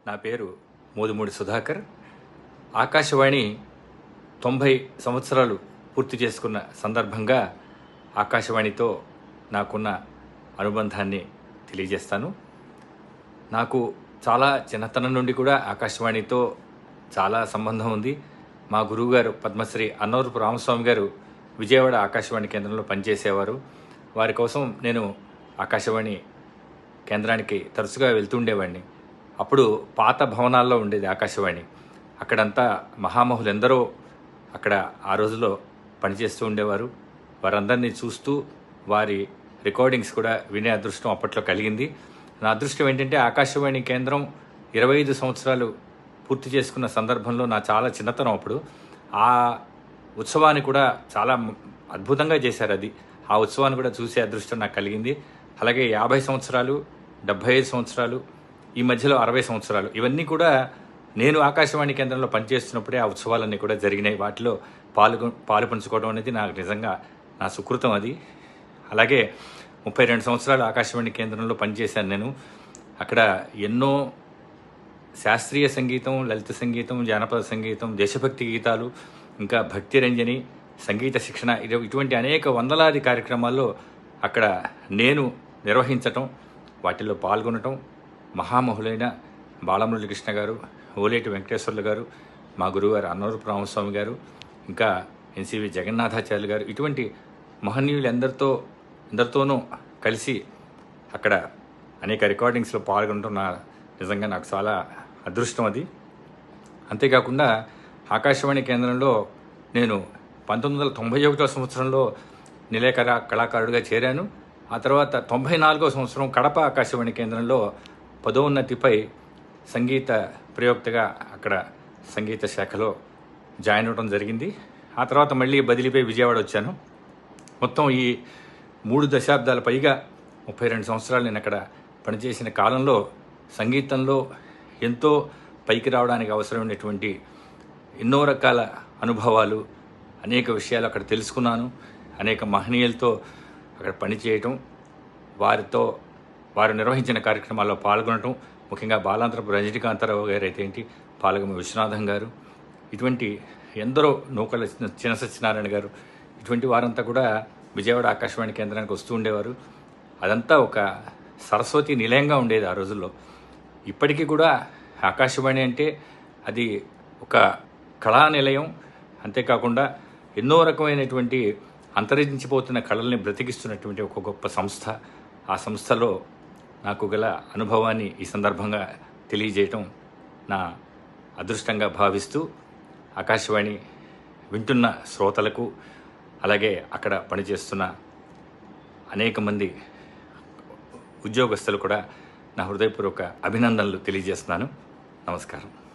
నా పేరు మోదుమూడి సుధాకర్. ఆకాశవాణి 90 సంవత్సరాలు పూర్తి చేసుకున్న సందర్భంగా ఆకాశవాణితో నాకున్న అనుబంధాన్ని తెలియజేస్తాను. నాకు చాలా చిన్నతనం నుండి కూడా ఆకాశవాణితో చాలా సంబంధం ఉంది. మా గురువుగారు పద్మశ్రీ అన్నవరపు రామస్వామి గారు విజయవాడ ఆకాశవాణి కేంద్రంలో పనిచేసేవారు. వారి కోసం నేను ఆకాశవాణి కేంద్రానికి తరచుగా వెళ్తుండేవాడిని. అప్పుడు పాత భవనాల్లో ఉండేది ఆకాశవాణి. అక్కడంతా మహామహులు ఎందరో అక్కడ ఆ రోజుల్లో పనిచేస్తూ ఉండేవారు. వారందరినీ చూస్తూ వారి రికార్డింగ్స్ కూడా వినే అదృష్టం అప్పట్లో కలిగింది. నా అదృష్టం ఏంటంటే ఆకాశవాణి కేంద్రం 25 సంవత్సరాలు పూర్తి చేసుకున్న సందర్భంలో నా చాలా చిన్నతనం అప్పుడు. ఆ ఉత్సవాన్ని కూడా చాలా అద్భుతంగా చేశారు. ఆ ఉత్సవాన్ని కూడా చూసే అదృష్టం నాకు కలిగింది. అలాగే 50 సంవత్సరాలు, 75 సంవత్సరాలు, ఈ మధ్యలో 60 సంవత్సరాలు, ఇవన్నీ కూడా నేను ఆకాశవాణి కేంద్రంలో పనిచేస్తున్నప్పుడే ఆ ఉత్సవాలన్నీ కూడా జరిగినాయి. వాటిలో పాలు పంచుకోవడం అనేది నాకు నిజంగా నా సుకృతం అది. అలాగే 32 సంవత్సరాలు ఆకాశవాణి కేంద్రంలో పనిచేశాను నేను. అక్కడ ఎన్నో శాస్త్రీయ సంగీతం, లలిత సంగీతం, జానపద సంగీతం, దేశభక్తి గీతాలు, ఇంకా భక్తి రంజని, సంగీత శిక్షణ, ఇటువంటి అనేక వందలాది కార్యక్రమాల్లో అక్కడ నేను నిర్వహించటం, వాటిల్లో పాల్గొనటం, మహామహులైన బాలమురళీ కృష్ణ గారు, ఓలేటి వెంకటేశ్వర్లు గారు, మా గురువుగారు అన్నవరపు రామస్వామి గారు, ఇంకా ఎన్సివి జగన్నాథాచార్యులు గారు, ఇటువంటి మహనీయులు ఎందరితోనూ కలిసి అక్కడ అనేక రికార్డింగ్స్లో పాల్గొనడం నిజంగా నాకు చాలా అదృష్టం అది. అంతేకాకుండా ఆకాశవాణి కేంద్రంలో నేను 1991 సంవత్సరంలో నిలయ కళాకారుడిగా చేరాను. ఆ తర్వాత 94వ సంవత్సరం కడప ఆకాశవాణి కేంద్రంలో పదోన్నతిపై సంగీత ప్రయోక్తగా అక్కడ సంగీత శాఖలో జాయిన్ అవ్వడం జరిగింది. ఆ తర్వాత మళ్ళీ బదిలీపై విజయవాడ వచ్చాను. మొత్తం ఈ 3 దశాబ్దాల పైగా 32 సంవత్సరాలు నేను అక్కడ పనిచేసిన కాలంలో సంగీతంలో ఎంతో పైకి రావడానికి అవసరమైనటువంటి ఎన్నో రకాల అనుభవాలు, అనేక విషయాలు అక్కడ తెలుసుకున్నాను. అనేక మహనీయులతో అక్కడ పనిచేయటం, వారు నిర్వహించిన కార్యక్రమాల్లో పాల్గొనటం, ముఖ్యంగా బాలాంతరపు రజనీకాంతారావు గారు అయితే ఏంటి, పాలగమ విశ్వనాథం గారు, ఇటువంటి ఎందరో నూకల చిన్న సత్యనారాయణ గారు, ఇటువంటి వారంతా కూడా విజయవాడ ఆకాశవాణి కేంద్రానికి వస్తూ ఉండేవారు. అదంతా ఒక సరస్వతి నిలయంగా ఉండేది ఆ రోజుల్లో. ఇప్పటికీ కూడా ఆకాశవాణి అంటే అది ఒక కళా నిలయం. అంతేకాకుండా ఎన్నో రకమైనటువంటి అంతరించిపోతున్న కళల్ని బ్రతికిస్తున్నటువంటి ఒక గొప్ప సంస్థ. ఆ సంస్థలో నాకు గల అనుభవాన్ని ఈ సందర్భంగా తెలియజేయటం నా అదృష్టంగా భావిస్తూ, ఆకాశవాణి వింటున్న శ్రోతలకు, అలాగే అక్కడ పనిచేస్తున్న అనేక మంది ఉద్యోగస్తులు కూడా నా హృదయపూర్వక అభినందనలు తెలియజేస్తున్నాను. నమస్కారం.